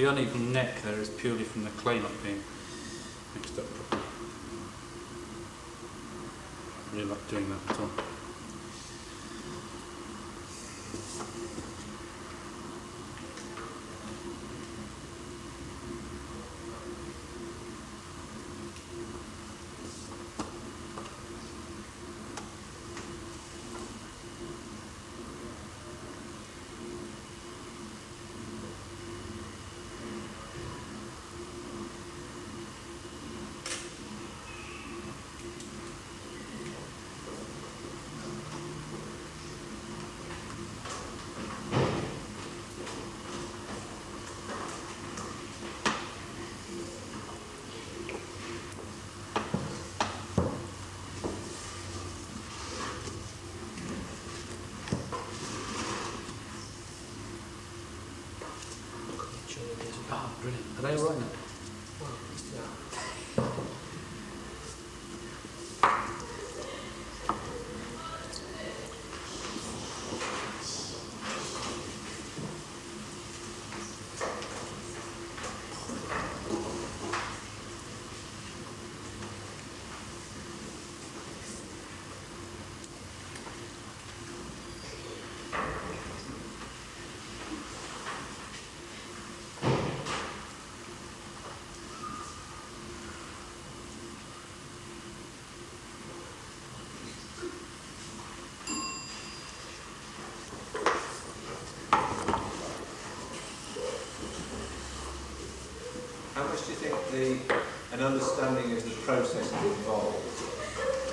The uneven neck there is purely from the clay not being mixed up properly. I really like doing that at all. Brilliant. Are they all right now? Well, yeah. How much do you think an understanding of the processes involved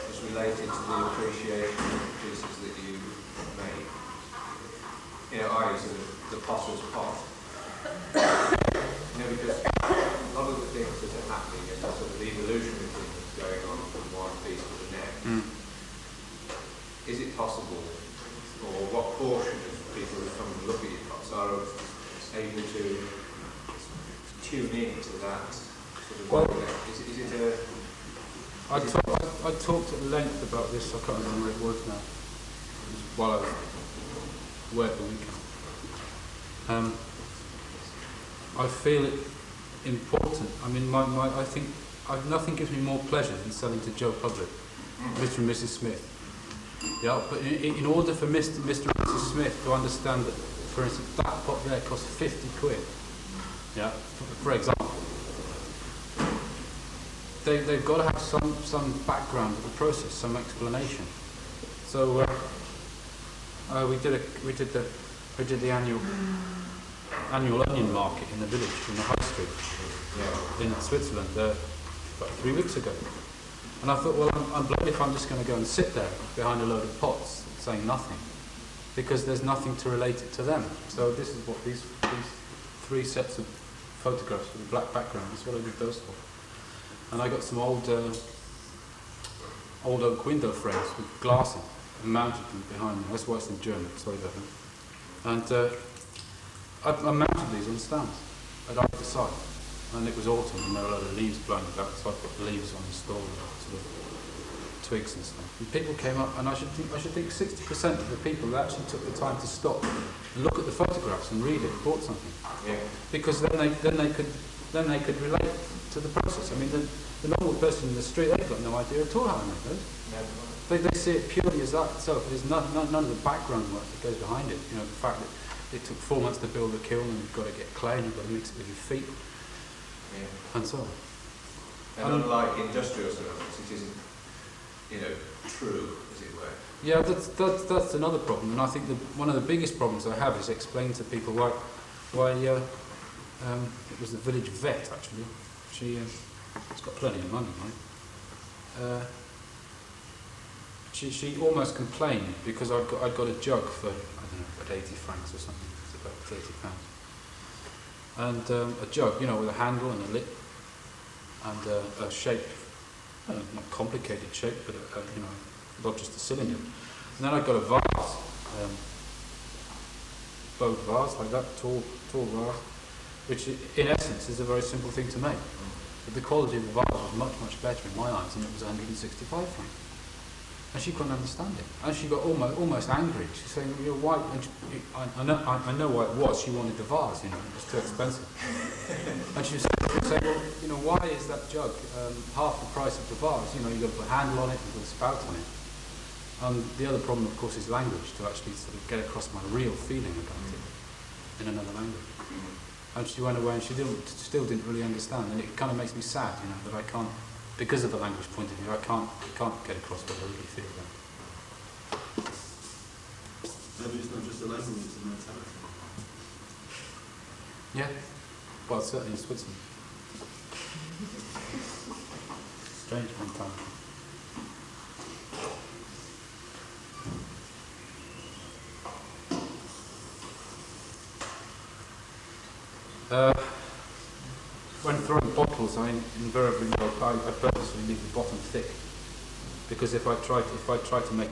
is related to the appreciation of the pieces that you make? You know, I sort of the potter's pot. You know, because a lot of the things that are happening is the sort of evolutionary thing that's going on from one piece to the next. Is it possible, or what portion of people who come and look at your pots are able to tune in to that sort of is it a... I talked at length about this, I can't remember what it was now. It was while I was away at the weekend. I feel it important. I mean, I think nothing gives me more pleasure than selling to Joe Public, Mr. and Mrs. Smith. Yeah, but in order for Mr. and Mrs. Smith to understand that, for instance, that pot there costs 50 quid, yeah, for example, they've got to have some background of the process, some explanation. So we did the annual onion market in the village, in the high street, in Switzerland, about 3 weeks ago. And I thought, well, I'm bloody if I'm just going to go and sit there behind a load of pots saying nothing, because there's nothing to relate it to them. So this is what these 3 sets of photographs with a black background, that's what I did those for. And I got some old oak window frames with glass in and mounted them behind me. That's why it's in German, sorry about that. And I mounted these on stands at either side. And it was autumn and there were a lot of leaves blowing about, so I put the leaves on the stall and sort of twigs and stuff. And people came up, and I should think 60% of the people actually took the time to stop and look at the photographs and read it, bought something. Yeah. Because then they could relate to the process. I mean, the normal person in the street, they've got no idea at all how to make those. They see it purely as that itself. There's none of the background work that goes behind it. You know, the fact that it took 4 months to build the kiln, and you've got to get clay, and you've got to mix it with your feet, and so on. And unlike industrial ceramics, it isn't, true, as it were. Yeah, that's another problem, and I think one of the biggest problems I have is explain to people why it was the village vet actually. She's got plenty of money, right? She almost complained because I'd got a jug for, I don't know, about 80 francs or something. It's about £30. And a jug, with a handle and a lip and a shape, not complicated shape, but not just a cylinder. And then I got a vase, bowed vase like that, tall vase, which in essence is a very simple thing to make. But the quality of the vase was much, much better in my eyes, and it was 165 francs. And she couldn't understand it. And she got almost angry. She's saying, "You're white." And I know why it was. She wanted the vase, you know, it was too expensive. And she was saying, "Well, you know, why is that jug half the price of the vase? You know, you've got to put a handle on it, you've got a spout on it." And the other problem, of course, is language, to actually sort of get across my real feeling about it in another language. And she went away and she still didn't really understand. And it kind of makes me sad, you know, that I can't, because of the language point of view, I can't get across what I really feel then. Maybe it's not just the language, it's the mentality. Yeah, well, certainly in Switzerland. Strange mentality. When throwing bottles, I invariably, I purposely leave the bottom thick, because if I try to make